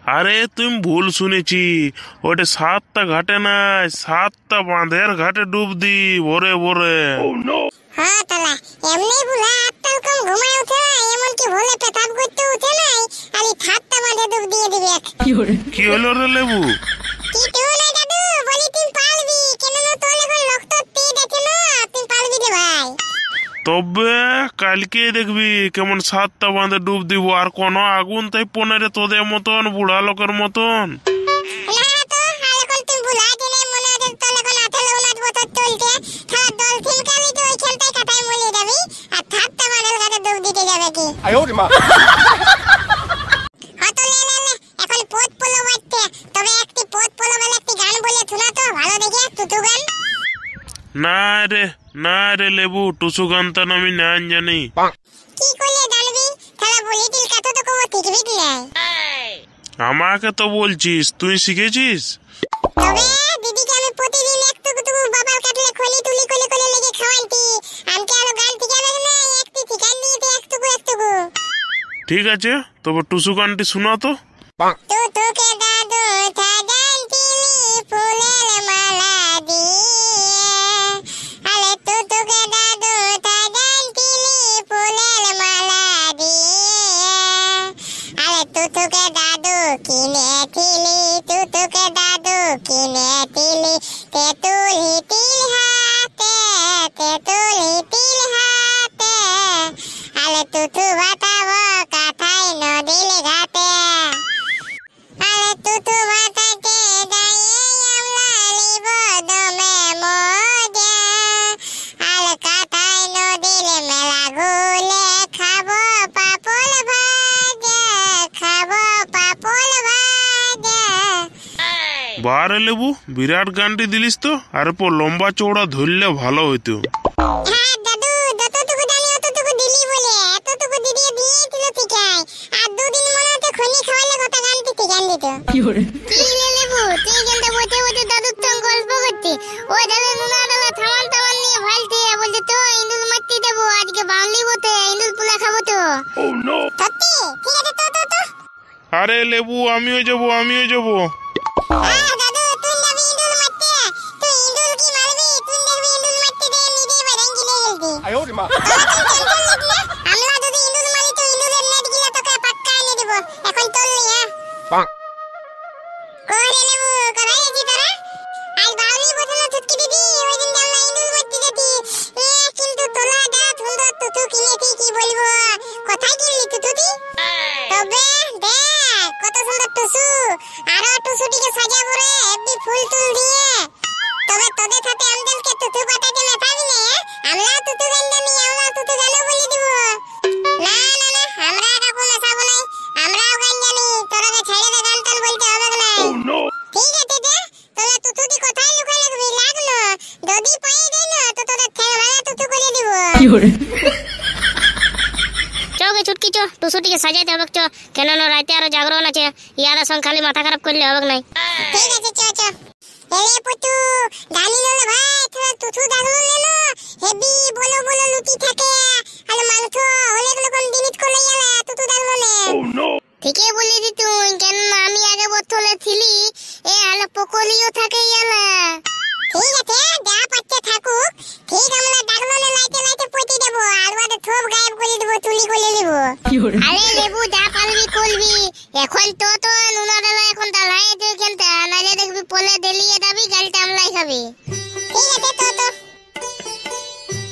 আরে তুমি ভুল শুনেছি, ওটা 7টা ঘাটে নাই, 7টা বাঁধের ঘাটে ডুব দি ভোরে ভোরে। হ্যাঁ তালা এমনি বুলা আটটাল কম ঘুমায় উঠে না, এমনকি ভোলে পেতাব করতে উঠে নাই, আর এই 7টা বাঁধে ডুব দিয়ে দিবে। কি হলো রে লেবু? কিছু না দাদু, বলি তুই পারবি কেন? না তোর এখন রক্ত পেট আছে না, তুই পারবি রে ভাই। তবে কালকে দেখবি কেমন 7টা বাঁধে ডুব দিব, আর কোনো আগুন তাই পনেরে তোদের মতন বুড়া লোকের মতন। না তো এখন তুই বুলা দিনে মনে হচ্ছে তোর এখন 18-19 বছর চলছে, খাওয়া দল থিমকালি তো ওই খেলতেই কাটাই মরে যাবি, আর 7টা বাঁধের ঘাটে ডুব দিতে যাবে কি? হয়তো এখন পোত পোলো বাজছে, তবে একটি পোত পোলো বলে একটি গান বলে শোনা তো ভালো দেখে, টুটু গান। না রে লেবু, টুসু গান তো আমি না জানি। কি করলে জানবি? খেলা বলি দিল কাতো তো কব ঠিকবি দিলে। আমাকে তো বলছিস, তুই শিখেছিস? তবে দিদিকে আমি প্রতিদিন একটুকু বাবার কাটলে খলি তুলি কোলে কোলে লেগে খাওয়াইতি, আমকে আলো গান শিখাবে না, একটু শিখাই দিতে একটুকু। ঠিক আছে, তবে টুসু গানটি শোনা তো। তুতুকে দাদু সাজাইছিলি ফুলের মালা দিয়ে, আলে তুতুকে দাদু সাজাইছিলি ফুলের মালা দিয়ে, আলে তুতুকে দাদু কিনেছিলি, তুতুকে দাদু কিনেছিলি, তেঁতুল হিতিল হাতে, তেঁতুল হিতিল হাতে, আলে তুতু বাতাবো কাথায় নদীর ঘাটে, আলে তুতু বাতাকে দায়ে আমলা লিব দমে মজে, আলে কাথায় নদীর মেলা ঘুলে খাবো পাপল ভাজে, খাবো পাপল ভাজে। বারে লেবু, বিরাট গানটি দিলিস তো, আর পর লম্বা চৌড়া ধরলে ভালো হইতো। হ্যাঁ দাদু, যতটুকু জানি অতটুকু দিলি বলে, এতটুকু দিদিয়ে দিয়েছিল ঠিকাই, আর দুদিন মনে হচ্ছে খনি খাওয়ালে কথা গানটি ঠিকান দিত। কি লে লেবু, তুই কিন্তু বসে বসে দাদুর সঙ্গে গল্প করতি, ও দাদা নুনা ডালা থামান থামান নিয়ে ভালতে বলছে তো ইন্দুল মারতে দেবো, আজকে বাউলি বতে ইন্দুল পুলা খাবো তো। সত্যি? ঠিক আছে তো। আরে লেবু, আমিও যাবো। দাদু তুই যাবি ইন্দুল মারতে, তুই ইন্দুল কি মারবি? তুই দেখবি ইন্দুল মারতে দে নিজে বাড়াই গিলে গেলতি। আমরা যদি ইন্দুল মারি তো ইন্দুলের নেট গিলা তোকে পাক্কা এনে দেব, এখন চললি। হ্যাঁ করে নেবু, কোথায় আছি তোরা? আজ বাউলি বসলো ছুটকি দিদি, ওই দিন আমরা ইন্দুল মারতে যেতি, কিন্তু তোলা দা সুন্দর তুতু কিনেছি, কি বলবো। কোথায় কিনলি তুতুটি? তবে দেখ কত সুন্দর টুসু, আরো টুসুটিকে সাজাবো রে হেভি ফুল টুল দিয়ে। তবে তোদের সাথে আমাদেরকে তুতু পাঠাতে মেটাবি না, আমরাও তুতু গান জানি, আমরাও তুতু গানও বলে দিব। না আমরা কাকু মেশাবো নাই, আমরাও গান জানি, তোরাকে ছেড়ে দে, গান টান বলতে হবে না। ঠিক আছে দে, তোরা তুতুটি কোথায় লুকাই লাগবি লাগলো, যদি পাই দেই না তো তোদের ঠ্যাং ভাঙা তুতু করে দিব। চোখে ছুটকি চো, টুসুটিকে সাজাইতে হবে চো, কেন না রাতে আরো জাগরণ আছে, ইয়াদের সঙ্গে খালি মাথা খারাপ করলে হবে নাই। ঠিক আছে চ এলে পুতু গানি নলে ভাই, তোরা তুতু দাগলো লেলো, হেভি বলো লুটি থাকে, আর মাংস অনেক রকম জিনিস করে ইয়ালা তুতু দাগলো নে। ঠিকই বলি দি তুই, কেন না আমি আগে বোতলে ছিলি, এ আলো পকলিও থাকে ইয়ালা। ঠিক আছে যা পাচ্ছে থাকুক, ঠিক আমরা দাগলো নে লাইতে পটি দেব, আর বাদে থোপ গায়েব করে দেব, তুলি করে দেব। আরে লেবু যা পারবি করবি, এখন তো নুনা ডালা এখন ডালাই দে কেনটা, নালে দেখবি পলে দেলিয়ে দাবি গালটা আমলাই খাবি। ঠিক আছে তো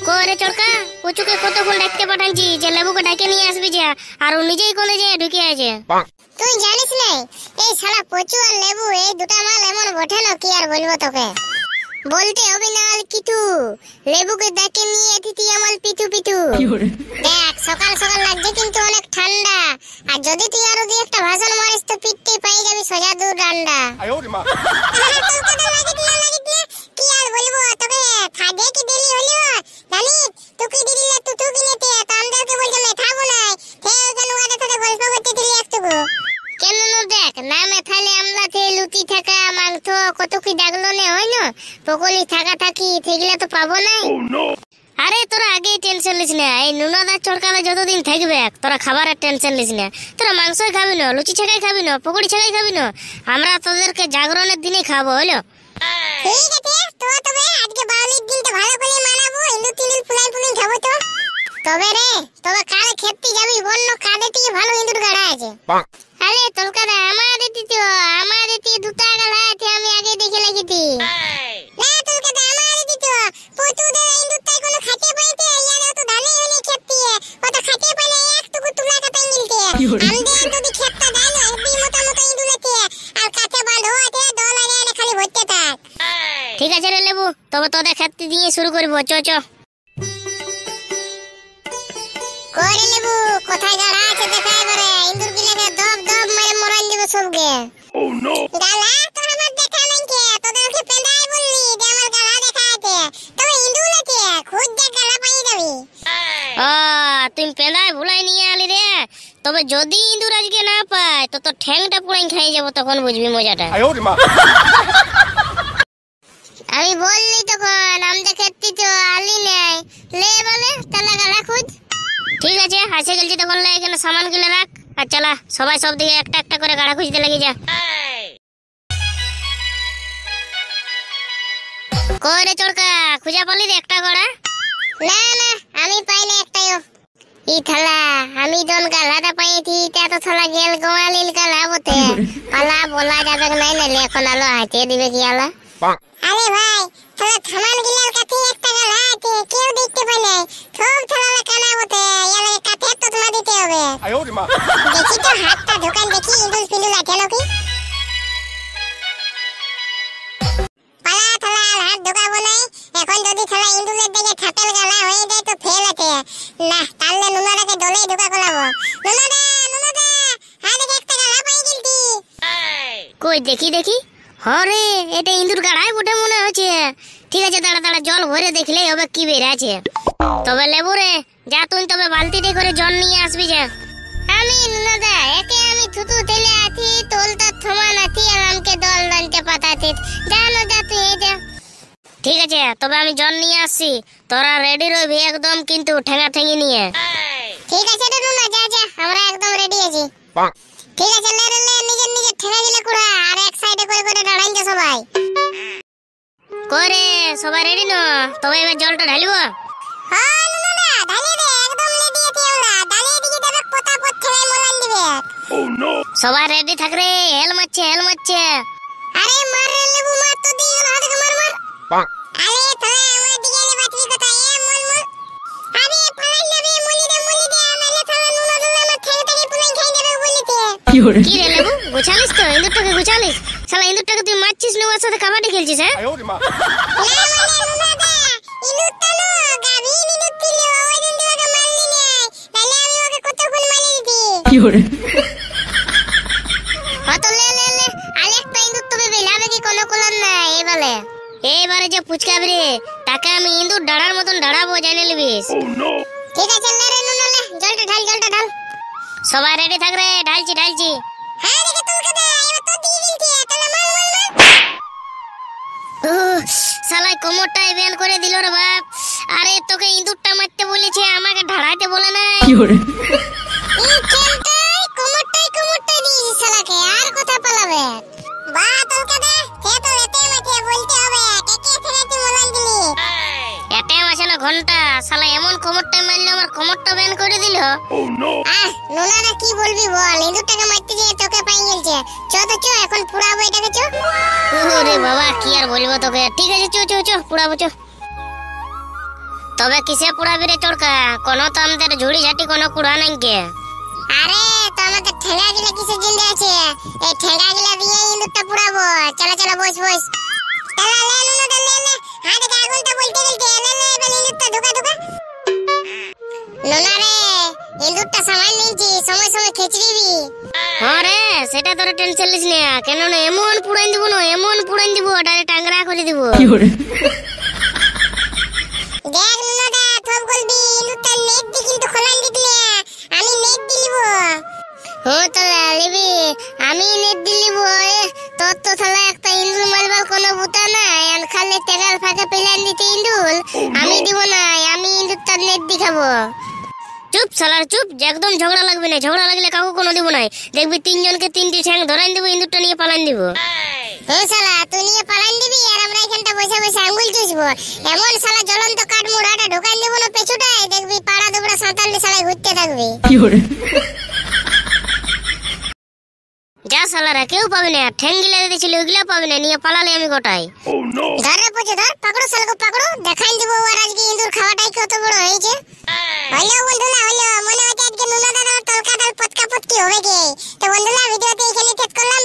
করে চরকা পুচুকে কতক্ষণ ডাকতে পাঠাচ্ছি যে লেবুকে ডাকে নিয়ে আসবি যা, আর ও নিজেই কোনে যে ঢুকে আছে। তুই জানিস না এই শালা পচু আর লেবু এই দুটা মাল এমন বটে না, কি আর বলবো তোকে। বলতে হবে না আর কিছু, লেবুকে ডাকে নিয়ে এসেছি আমার পিছু। দেখ সকাল লাগছে কিন্তু অনেক ঠান্ডা, আর যদি তুই আরো দুই একটা ভাষণ মারিস তো পিঠে পেয়ে যাবি সোজা দূর ডান্ডা। কি আর বলবো তোকে, খাদে কি দেরি হলো জানিস, তুই দিদিলে তুই কিনেতে তো আমাদেরকে বলছে মেথাবো নাই, ফের কেন ওদের সাথে গল্প করতে দিলি একটু। কেন দেখ না মেথালে আমরা তে লুটি থাকা মাংস কত কি ডাকলো নে হয় না, পকলি থাকা থাকি সেগুলা তো পাবো না। আরে তোরা আগে টেনশন নিস না, এই নুনাদার চরকালে যতদিন থাকবে তোরা খাবারের টেনশন নিস না। তোরা মাংসই খাবি না, লুচি ছাকাই খাবি না, পকোড়ি ছাকাই খাবি না, আমরা তোদেরকে জাগরণের দিনে খাবো, হলো? ঠিক আছে, তো তবে আজকে বাউলির দিনটা ভালো করে মানাবো, ইন্দুর তিন্দুর ফুলাই ফুলাই খাবো তো। তবে রে, তবে কাল খেতে যাবি, বন্য কাদের থেকে ভালো ইন্দুর গাড়া আছে। আরে তোর কাদা আমাদের দুটা গালা আছে, আমি আগে দেখে লাগিছি। না তোর কাছে আমার দিত পতুদের ইন্দুরটাই কোনো খাতে পাইতে ইয়ারে তো ধানে হলে খেতে কত খাতে পাইলে একটুকু তুলা কাটা মিলতে আমদের যদি খেতটা দেয় না হেবি মোটা মোটা ইন্দুরতে আর কাছে বাঁধো আছে দল আরে খালি ভরতে থাক। ঠিক আছে রে লেবু, তবে তোদের খেতে দিয়ে শুরু করবো, চ চ। করে লেবু কোথায় গাড়া আছে দেখা এবারে ইন্দুর গিলাকে দব দব মেরে মরান দিবে সবকে। ও নো গালা তো আমার দেখা নাই কে তোদেরকে পেঁদাই বললি যে আমার গালা দেখা আছে তবে ইন্দুর আছে খুদ দেখ গালা পাই যাবি। তুই পেঁদায় ভুলাই নিয়ে আলি রে, তবে যদি ইঁদুর আজকে না পায় তো তোর ঠ্যাংটা পুরাই খাই যাবো, তখন বুঝবি মজাটা। আমি বললি তখন আমাদের খেতে তো আলি নাই, লে বলে তাহলে গালা খুঁজ। ঠিক আছে, হাসে গেলছি তখন লে এখানে সামান গুলো রাখ, আর চলা সবাই সব দিকে একটা একটা করে গাড়া খুঁজতে লেগে যা। কইরে চড়কা খুঁজা পালি রে একটা গড়া? না না আমি পাইনি একটাও। ই থালা আমি জন গালাটা পাইছি, তা তো থালা গেল গোয়ালিল গালা বতে পালা বলা যাবে নাই, নালে এখন আলো হাতে দিবে কি আলা। আরে ভাই তোরা থামান গিলার কাছে একটা গালা আছে কেউ দেখতে পাই নাই, সব থালা কানা বটে ইয়ালে কাছে তো তোমার দিতে হবে। দেখি তো হাতটা দোকান দেখি ইন্দুল পিন্দুল আছে নাকি। পালা থালা হাত ঢোকাবো নাই, এখন যদি থালা ইন্দুলের দিকে ছাপেল গালা হয়ে যায় তো ফেল আছে না, তাহলে নুনাটাকে দলেই ঢোকা করাবো। নুনাদা হাত দেখে একটা গালা পাই গেলতি। কই দেখি দেখি, হরে এটা ইন্দুর গাড়াই বটে মনে হচ্ছে। ঠিক আছে, দাঁড়া দাঁড়া জল ভরে দেখলেই হবে কি বের আছে। তবে লেবু রে যা তুই তবে বালতিতে করে জল নিয়ে আসবি যা। আমি নুনাদা একে আমি থুতু তেলে আছি, তোলটা থমান আছি, আর আমাকে দল দানতে পাতাতে জানো যা তুই এই যা। ঠিক আছে, তবে আমি জল নিয়ে আসছি, তোরা রেডি রইবি একদম কিন্তু ঠেঙা ঠেঙি নিয়ে। ঠিক আছে রে নুনা, যা যা আমরা একদম রেডি আছি। ঠিক আছে লে রে লে নিজের নিজের ঠেঙা দিলে কুড়া আর এক সাইডে করে করে দাঁড়াইন যা সবাই। করে সবাই রেডি ন? তবে এবার জলটা ঢালবো। হ্যাঁ নুনা ঢালিয়ে দে, একদম রেডি আছি আমরা, ঢালিয়ে দিকে দেবে পতাপত ঠেঙায় মোলান দিবে। সবাই রেডি থাক রে, হেল মারছে হেল মারছে। আরে মার রে লেবু মার তো দিয়ে গেল হাতে মার মার। আরে তোরা আমার দিকে এলে বাঁচবি কোথায় এ মল মল। আরে পালাই যাবে মলি দে নালে থালা নুনা আমার ঠেঙাটাকে পুরাই খাই যাবে বলিতে। কি রে লেবু গুছালিস তো ইন্দুরটাকে গুছালিস? শালা ইন্দুরটাকে তুই মারছিস না, ওর সাথে কাবাডি খেলছিস? হ্যাঁ না মানে নুনাদা ইন্দুরটা নো গাভীর ইন্দুর ছিল, ওই দিন তোকে মারলি নাই, নালে আমি ওকে কতক্ষণ মারি দিতি। হতো লে লে লে আরেকটা ইন্দুর তবে বেলাবে কি কোনো কলার নাই এবারে। এইবারে যে ফুচকাবি রে তাকে আমি ইন্দুর ডাড়ার মতন ডাড়াবো, জানে লিবিস? ঠিক আছে লে রে নুনা লে জলটা ঢাল। সবাই রেডি থাক রে, ঢালছি। হ্যাঁ দেখে তুলকে দে, এবার তো দিয়ে দিলতি তাহলে মার। শালাই কোমরটাই বেন করে দিল রে বাপ। আরে তোকে ইন্দুরটা মারতে বলেছে, আমাকে ঢাড়াইতে বলে নাই। এই খেলটাই কোমরটাই দিয়েছিস শালাকে, আর কথা পালাবে। বাহ তুলকে দে, সে তো এতে মাঠে বলতে হবে কে কে ছেড়েছি মোলান দিলি। এটাই আছে না ঘন্টা, শালা এমন কোমরটা মারলো আমার কোমরটা বেন করে দিল। নুনা না কি বলবি বল, ইন্দুরটাকে মারতে গিয়ে তোকে পাই গেলছে। চ তো চ এখন পুরাবো এটাকে চ। ওরে বাবা কি আর বলবো তোকে। ঠিক আছে চ পুরাবো চ। তবে কিসে পুরাবি রে চড়কা? কোনো তো আমাদের ঝুড়ি ঝাঁটি কোনো কুড়া নাই কে? আরে তো আমাদের ঠেঙ্গা গিলা কিসের জিন্দে আছে, এই ঠেঙ্গা গিলা দিয়ে ইন্দুরটা পুরাবো। চলো বস। তাহলে লে নুনা দে লে হাতে আগুনটা বলতে গেলতে লে এবার ইন্দুরটা ঢোকা। নুনা রে ইন্দুরটা সামান নিয়েছি, সময় খেচে দিবি। হ্যাঁ রে সেটা তোর টেনশন লিস না, কেন না এমন পুরান দিব ডাইরেক্ট টাংরা করে দিব। দেখ নুনা দা সব বলবি ইন্দুরটা নেট দি কিন্তু খোলান দিলে আমি নেট দিলিব। হ্যাঁ তাহলে লিবি আমি নেট দিলিব, তোর তো তাহলে একটা ইন্দুর মারবার কোনো বুতা নাই আর খালি তেরাল ফাঁকে পেলান দিতে ইন্দুল আমি দিব না, আমি ইন্দুর তার নেট দেখাবো। চুপ শালার চুপ, একদম ঝগড়া লাগবে না, ঝগড়া লাগলে কাউকে কোনো দিব নাই। দেখবি তিনজনকে তিনটি ঠ্যাং ধরাই দিব, ইন্দুরটা নিয়ে পালান দিব। ও শালা তুই নিয়ে পালান দিবি আর আমরা এখানটা বসে বসে আঙ্গুল চুষবো। এমন শালা জ্বলন্ত কাঠ মুড়াটা ঢোকান দিব না পেছুটায়, দেখবি পাড়া দুবড়া 47 শালায় ঘুরতে থাকবে। যা শালারা কেউ পাবে না, ঠ্যাং গিলা দিয়েছিল ওইগুলা পাবে না, নিয়ে পালালে আমি গোটাই। ধরে পচে ধর, পাকড়ো শালাকে পাকড়ো, দেখাই দিব আর আজকে ইন্দুর খাওয়াটাই কত বড় হয়েছে। হলো বন্ধুরা হলো, মনে হচ্ছে আজকে নুনা দাদা তলকা দল পটকা পটকি হবে গে। তো বন্ধুরা ভিডিওতে এখানে শেষ করলাম।